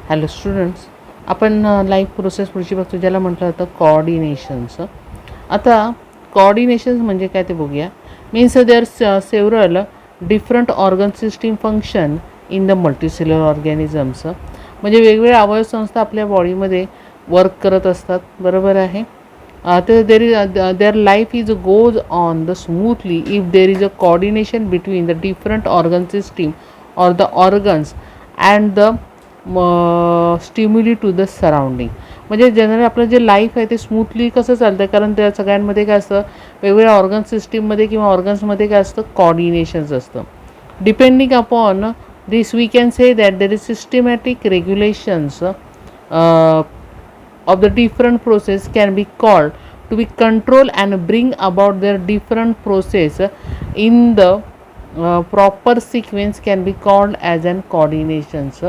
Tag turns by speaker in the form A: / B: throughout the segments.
A: Hello students, आपण life process पुढची बघतो ज्याला म्हटलं जातं कोऑर्डिनेशन्स. आता कोऑर्डिनेशन्स म्हणजे काय ते बघूया. Means there several different organ system function in the multicellular organisms. म्हणजे वेगवेगळ्या अवयव संस्था आपल्या बॉडीमध्ये वर्क करत असतात, बरोबर आहे. तर their life is goes on the smoothly if there is a coordination between the different organ system or the organs and the stimuli to the surrounding. म्हणजे जनरली आपलं जे लाईफ आहे ते स्मूथली कसं चालतं आहे, कारण त्या सगळ्यांमध्ये काय असतं, वेगवेगळ्या ऑर्गन सिस्टीममध्ये किंवा ऑर्गन्समध्ये काय असतं, कोऑर्डिनेशन्स असतं. Depending upon this we can say that there is systematic regulations of the different process can be called to be control and bring about their different process in the proper sequence can be called as an coordinations.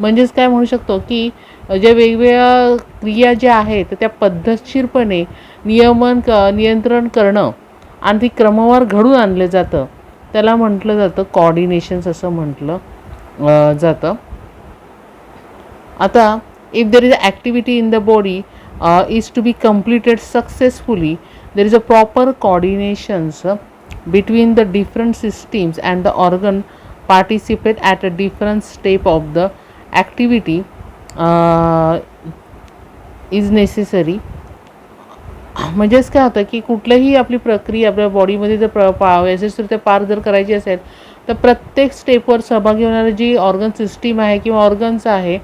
A: म्हणजेच काय म्हणू शकतो की ज्या वेगवेगळ्या क्रिया ज्या आहेत त्या पद्धतशीरपणे नियंत्रण करणं आणि ती क्रमवार घडून आणलं जातं, त्याला म्हटलं जातं कोऑर्डिनेशन्स असं म्हटलं जातं. आता if there is activity in the body is to be completed successfully, there is a proper coordinations between the different systems and the organ participate at a different step of the activity is necessary. म्हणजेच काय होतं की कुठल्याही आपली प्रक्रिया आपल्या बॉडीमध्ये जर यशस्वीरित्या पार जर करायची असेल तर प्रत्येक स्टेपवर सहभागी होणारी जी ऑर्गन सिस्टीम आहे किंवा ऑर्गन्स आहे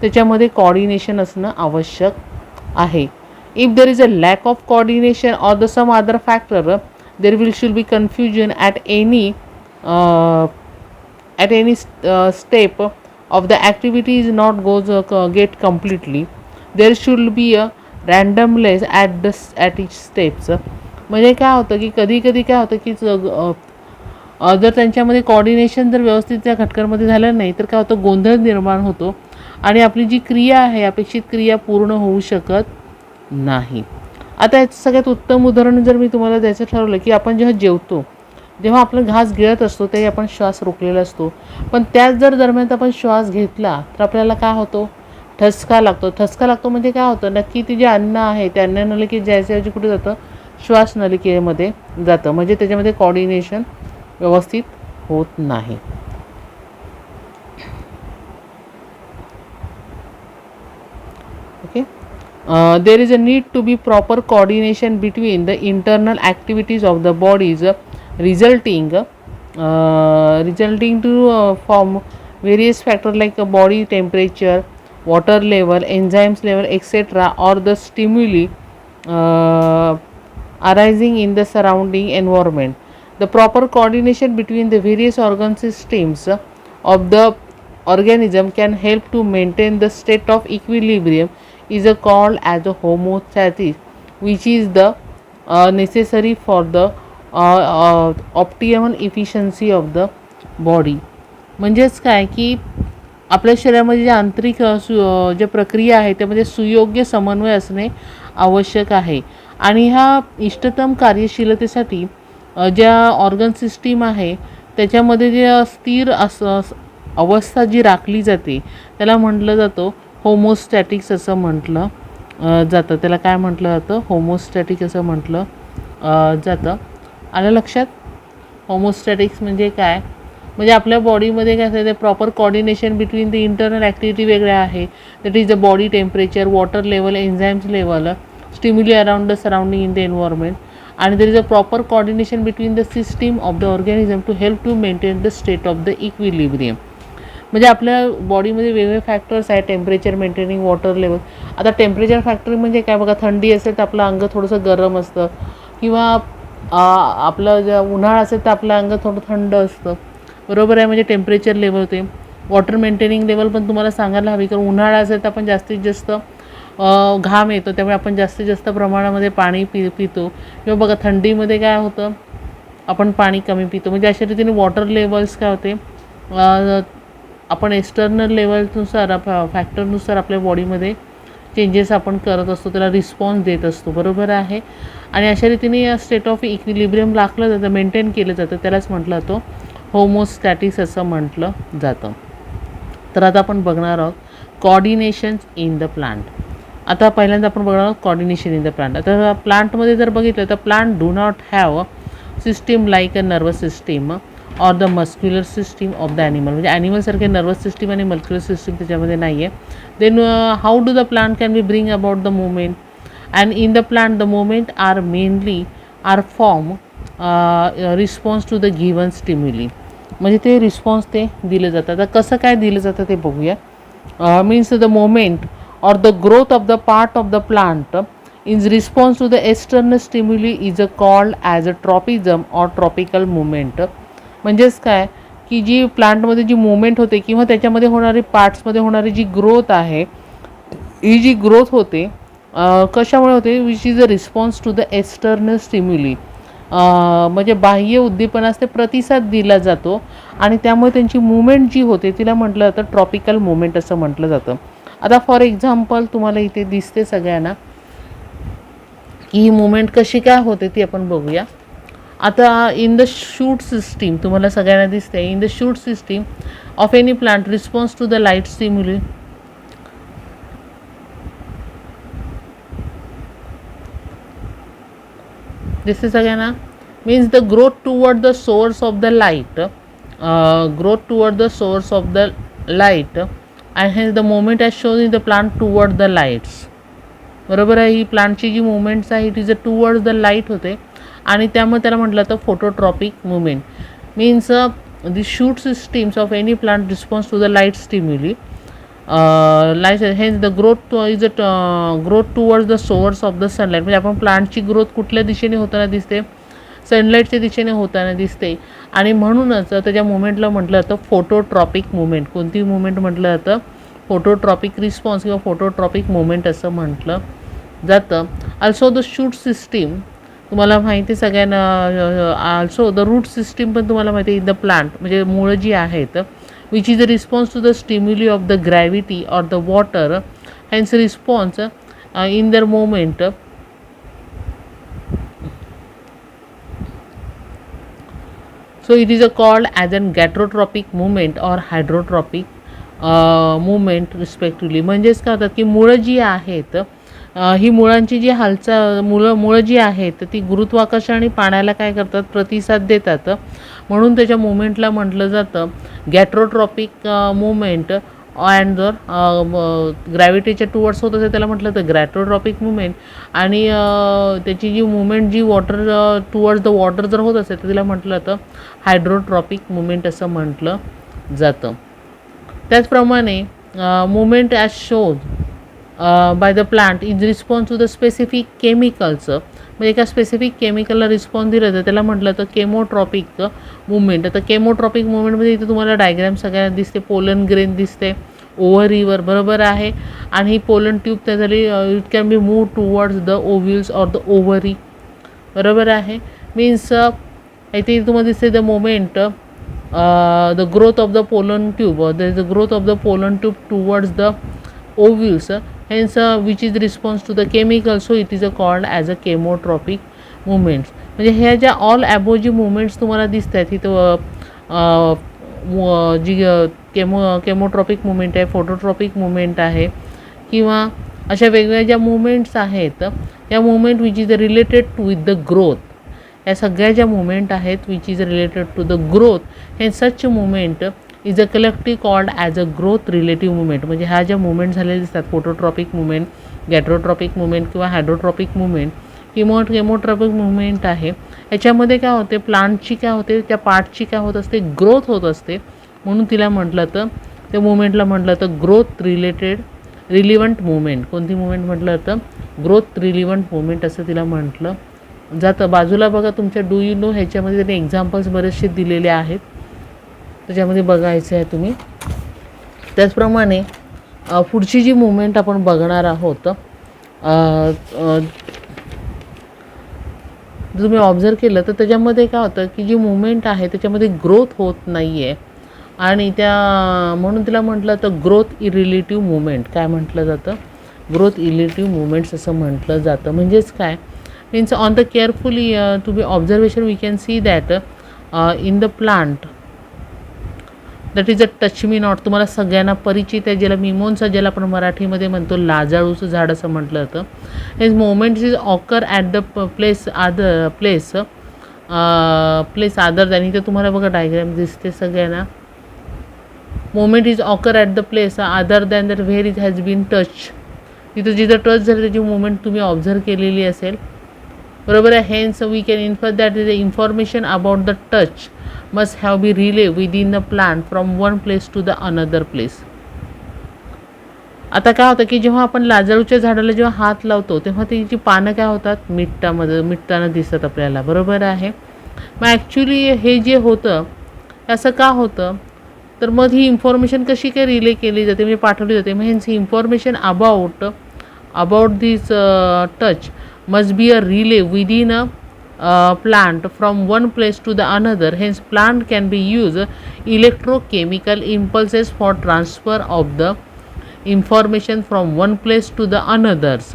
A: त्याच्यामध्ये कोऑर्डिनेशन असणं आवश्यक आहे. If there is a lack of coordination or the some other factor there will should be confusion at any step of the activity is not get completely. There should be a randomness at each steps. म्हणजे काय होतं की कधी कधी काय होतं की जर त्यांच्यामध्ये कोऑर्डिनेशन जर व्यवस्थित त्या घटकांमध्ये झालं नाही तर काय होतं, गोंधळ निर्माण होतो आणि आपली जी क्रिया आहे अपेक्षित क्रिया पूर्ण होऊ शकत नाही. आता याचं सगळ्यात उत्तम उदाहरण जर मी तुम्हाला द्यायचं ठरवलं की आपण जेव्हा जेवतो, जेव्हा आपलं घास गिळत असतो तेही आपण श्वास रोखलेला असतो, पण त्याच जर दरम्यान आपण श्वास घेतला तर आपल्याला काय होतो, ठसका लागतो. ठसका लागतो म्हणजे काय होतं, नक्की ती जे अन्न आहे ते अन्न नलिकेत जायच्याऐवजी कुठे जातं, श्वास नलिकेमध्ये जातं. म्हणजे त्याच्यामध्ये कोऑर्डिनेशन व्यवस्थित होत नाही. Okay, there is a need to be proper coordination between the internal activities of the bodies resulting to form various factors like body temperature, water level, enzymes level, etc., or the stimuli arising in the surrounding environment. The proper coordination between the various organ systems of the organism can help to maintain the state of equilibrium is called as a homeostasis, which is the necessary for the optimal efficiency of the body. म्हणजेच काय की आपल्या शरीरामध्ये ज्या आंतरिक ज्या प्रक्रिया आहे त्यामध्ये सुयोग्य समन्वय असणे आवश्यक आहे. आणि ह्या इष्टतम कार्यशीलतेसाठी ज्या ऑर्गन सिस्टीम आहे त्याच्यामध्ये जे स्थिर अवस्था जी राखली जाते त्याला म्हटलं जातं होमोस्टॅटिक्स असं म्हटलं जातं. त्याला काय म्हटलं जातं, होमोस्टॅटिक असं म्हटलं जातं. आलं लक्षात? होमोस्टॅटिक्स म्हणजे काय, म्हणजे आपल्या बॉडीमध्ये काय असतं, proper coordination between the internal activity वेगळ्या आहे. That is the body temperature, water level, enzymes level, stimuli around the surrounding in the environment. आणि there is a proper coordination between the system of the organism to help to maintain the state of the equilibrium. म्हणजे आपल्या बॉडीमध्ये वेगवेगळे factors आहेत. Temperature maintaining, water level. आता temperature factor म्हणजे काय बघा, थंडी असेल तर आपलं अंग थोडंसं गरम असतं, किंवा आपलं जर उन्हाळा असेल तर आपलं अंग थोडं थंड असतं, बरोबर आहे. म्हणजे टेम्परेचर लेवल होते. वॉटर मेंटेनिंग लेवल पण तुम्हाला सांगायला हवी, कारण उन्हाळा असेल तर आपण जास्तीत जास्त घाम येतो, त्यामुळे आपण जास्तीत जास्त प्रमाणामध्ये पाणी पितो. किंवा बघा थंडीमध्ये काय होतं, आपण पाणी कमी पितो. म्हणजे अशा रीतीने वॉटर लेवल्स काय होते, आपण एक्सटर्नल लेवलनुसार फॅक्टरनुसार आपल्या बॉडीमध्ये चेंजेस आपण करत असतो, त्याला रिस्पॉन्स देत असतो, बरोबर आहे. आणि अशा रीतीने स्टेट ऑफ इक्विलिब्रियम राखलं जातं, मेंटेन केलं जातं, त्यालाच म्हटलं जातं होमोस्टॅटिक्स असं म्हटलं जातं. तर आता आपण बघणार आहोत कॉर्डिनेशन्स इन द प्लांट. आता पहिल्यांदा आपण बघणार आहोत कॉर्डिनेशन इन द प्लांट. आता प्लांटमध्ये जर बघितलं तर plant do not have system like a nervous system or the muscular system of the animal. म्हणजे ॲनिमलसारखे नर्वस सिस्टीम आणि मस्क्युलर सिस्टीम त्याच्यामध्ये नाही आहे. Then how do the plant can be bring about the movement. And in the plant the movement are mainly are form response to the given stimuli. म्हणजे ते response ते दिलं जातं. आता कसं काय दिलं जातं ते बघूया. Means the moment or the growth of the part of the plant in response to the external stimuli is called as a tropism or tropical movement. म्हणजेच काय की जी प्लांटमध्ये जी मुवमेंट होते किंवा त्याच्यामध्ये होणारी पार्ट्समध्ये होणारी जी ग्रोथ आहे, ही जी ग्रोथ होते कशामुळे होते, which is a response to the external stimuli. म्हणजे बाह्य उद्दीपनास ते प्रतिसाद दिला जातो आणि त्यामुळे त्यांची मुवमेंट जी होते तिला म्हटलं जातं ट्रॉपिकल मुवमेंट असं म्हटलं जातं. आता फॉर एक्झाम्पल तुम्हाला इथे दिसते सगळ्यांना की ही मुवमेंट कशी काय होते ती आपण बघूया. आता इन द शूट सिस्टीम तुम्हाला सगळ्यांना दिसते. In the shoot system of any plant response to the light stimuli. दिसते सगळ्यांना. Means the growth toward the source of the light, growth toward the source of the light and hence the movement as shown in the plant toward the lights. बरोबर आहे. ही प्लांटची जी movements आहे it is a toward the light होते आणि त्यामुळे त्याला म्हटलं जातं phototropic movement. Means the shoot systems of any plant response to the light stimuli. Light hence the growth is a growth towards the source of the sunlight. म्हणजे आपण प्लांटची growth कुठल्या दिशेने होताना दिसते, सनलाईटच्या दिशेने होताना दिसते आणि म्हणूनच त्याच्या मुवमेंटला म्हटलं जातं फोटोट्रॉपिक मुवमेंट. कोणती मुवमेंट म्हटलं जातं, फोटोट्रॉपिक रिस्पॉन्स किंवा फोटोट्रॉपिक मुवमेंट असं म्हटलं जातं. ऑल्सो द शूट सिस्टीम तुम्हाला माहिती सगळ्यांना. ऑल्सो द रूट सिस्टीम पण तुम्हाला माहिती आहे इन द प्लांट. म्हणजे मुळं जी आहेत which is a response to the stimuli of the gravity or the water. Hence response in their movement so it is called as an gravitropic movement or hydrotropic movement respectively. म्हणजेच काय होतात की मुळं जी आहेत ही मुळांची जी हालचाल मुळं जी आहेत ती गुरुत्वाकर्षण आणि पाण्याला काय करतात, प्रतिसाद देतात. म्हणून त्याच्या मुवमेंटला म्हटलं जातं गॅट्रोट्रॉपिक मुवमेंट. अँड जर ग्रॅव्हिटीच्या टुवर्ड्स होत असेल त्याला म्हटलं तर ग्रॅट्रोट्रॉपिक मुवमेंट. आणि त्याची जी मुवमेंट जी वॉटर टुवर्ड्स द वॉटर जर होत असेल तर तिला म्हटलं जातं हायड्रोट्रॉपिक मुवमेंट असं म्हटलं जातं. त्याचप्रमाणे movement as shows by the plant is response to the specific chemicals. म्हणजे एका स्पेसिफिक केमिकलला रिस्पॉन्स दिलं तर त्याला म्हटलं तर केमोट्रॉपिक मुवमेंट. आता केमोट्रॉपिक मुवमेंटमध्ये इथे तुम्हाला डायग्राम सगळ्यांना दिसते. पोलन ग्रेन दिसते ओव्हरीवर, बरोबर आहे. आणि ही पोलन ट्यूब त्या झाली it can be move towards the ovules or the ovary, बरोबर आहे. मीन्स इथे तुम्हाला दिसते the moment the growth of the pollen tube. The is the growth of the pollen tube towards the ovules. hence which is response to the chemical, so it is called as a chemotropic movements. म्हणजे ह्या ज्या all ॲबो जी movements तुम्हाला दिसत आहेत इथं जी chemotropic movement आहे, phototropic movement आहे किंवा अशा वेगवेगळ्या ज्या मुवमेंट्स आहेत या movement which is related with the growth. या सगळ्या ज्या मुवमेंट आहेत which is related to the growth हे such movement is a collective called as a growth relative movement. म्हणजे ह्या ज्या मुवमेंट झालेल्या दिसतात फोटोट्रॉपिक मुवमेंट, गॅट्रोट्रॉपिक मुवमेंट किंवा हायड्रोट्रॉपिक मुवमेंट, केमोट्रॉपिक मुवमेंट आहे. याच्यामध्ये काय होते, प्लांटची काय होते, त्या पार्टची काय होत असते, ग्रोथ होत असते. म्हणून तिला म्हटलं तर त्या मुवमेंटला म्हटलं तर ग्रोथ रिलिव्हंट मुवमेंट. कोणती मुवमेंट म्हटलं तर ग्रोथ रिलिव्हंट मुवमेंट असं तिला म्हटलं जातं. बाजूला बघा तुमच्या डू यू नो ह्याच्यामध्ये त्यांनी एक्झाम्पल्स बरेचसे दिलेले आहेत, त्याच्यामध्ये बघायचं आहे तुम्ही. त्याचप्रमाणे पुढची जी मुवमेंट आपण बघणार आहोत तुम्ही ऑब्झर्व केलं तर त्याच्यामध्ये काय होतं की जी मुवमेंट आहे त्याच्यामध्ये ग्रोथ होत नाही आहे आणि त्या म्हणून तिला म्हटलं तर ग्रोथ इरिलेटिव्ह मुवमेंट. काय म्हटलं जातं, ग्रोथ इरिलेटिव्ह मुवमेंट्स असं म्हटलं जातं. म्हणजेच काय means on the carefully to be observation we can see that in the plant that is a touch me not. तुम्हाला सगळ्यांना परिचित आहे, ज्याला मिमोन्सा, ज्याला आपण मराठीमध्ये म्हणतो लाजाळूचं झाड असं म्हटलं जातं. His moment is occur at the place other than. इथे तुम्हाला बघा डायग्राम दिसते सगळ्यांना. Moment is occur at the place other than that where it has been touch. तिथं जिथं टच झालं त्याची मुवमेंट तुम्ही ऑब्झर्व केलेली असेल, बरोबर आहे. Hence we can infer that the information about the touch must have be relay within the plant from one place to the another place. आता काय होतं की जेव्हा आपण लाजाळूच्या झाडाला जेव्हा हात लावतो तेव्हा त्याची पानं काय होतात, मिटताना दिसतात आपल्याला, बरोबर आहे. मग ॲक्च्युली हे जे होतं असं का होतं, तर मग ही इन्फॉर्मेशन कशी काय रिले केली जाते, म्हणजे पाठवली जाते. मग ही information about this touch must be a relay within a plant from one place to the another. Hence plant can be used electrochemical impulses for transfer of the information from one place to the others,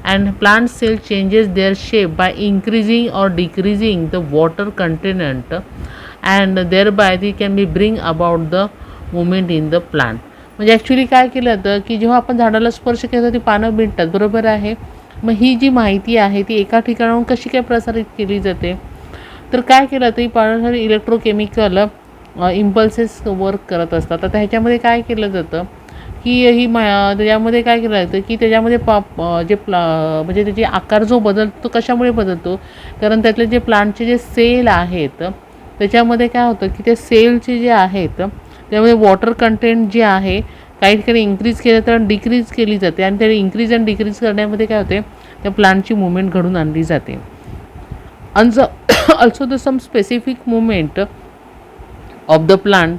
A: and plant cell changes their shape by increasing or decreasing the water content, and thereby they can be bring about the movement in the plant. म्हणजे actually काय केलं जातं की जेव्हा आपण झाडाला स्पर्श केला ती पानं मिटतात, बरोबर आहे. मग ही जी माहिती आहे ती एका ठिकाणाहून कशी काय प्रसारित केली जाते, तर काय केलं तर ही पानासाठी इलेक्ट्रोकेमिकल इम्पल्सेस वर्क करत असतात. आता ह्याच्यामध्ये काय केलं जातं की त्याच्यामध्ये काय केलं जातं की त्याच्यामध्ये म्हणजे त्याचे आकार जो बदलतो तो कशामुळे बदलतो, कारण त्यातले जे प्लांटचे जे सेल आहेत त्याच्यामध्ये काय होतं की ते सेलचे जे आहेत त्यामध्ये वॉटर कंटेंट जे आहे काही ठिकाणी इन्क्रीज केलं तर डिक्रीज केली जाते, आणि त्या इन्क्रीज अँड डिक्रीज करण्यामध्ये काय होते, त्या प्लांटची मुवमेंट घडून आणली जाते. Also the some specific movement of the plant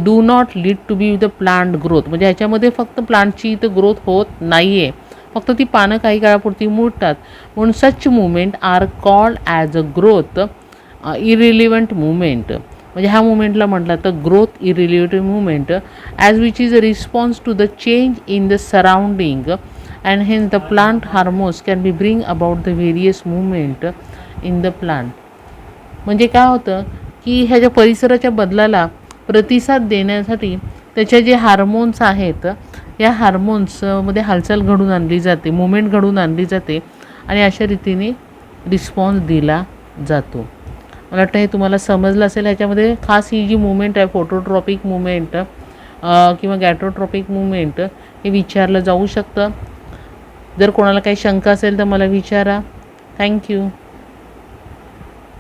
A: do not lead to be the plant growth. म्हणजे ह्याच्यामध्ये फक्त प्लांटची इथं ग्रोथ होत नाही आहे, फक्त ती पानं काही काळापुरती मुडतात. म्हणून such movement are called as a growth irrelevant movement. म्हणजे ह्या मुवमेंटला म्हटलं तर growth irrelevant movement, as which is a response to the change in the surrounding, and hence the plant hormones can be bring about the various movement in the plant. म्हणजे काय होतं की ह्याच्या परिसराच्या बदलाला प्रतिसाद देण्यासाठी त्याचे जे हार्मोन्स आहेत या हार्मोन्समध्ये हालचाल घडून आणली जाते, मुवमेंट घडून आणली जाते, आणि अशा रीतीने रिस्पॉन्स दिला जातो. मला वाटतं हे तुम्हाला समजलं असेल. ह्याच्यामध्ये खास ही जी मुवमेंट आहे फोटोट्रॉपिक मुवमेंट किंवा गॅट्रोट्रॉपिक मुवमेंट हे विचारलं जाऊ शकतं. जर कोणाला काही शंका असेल तर मला विचारा. थँक्यू.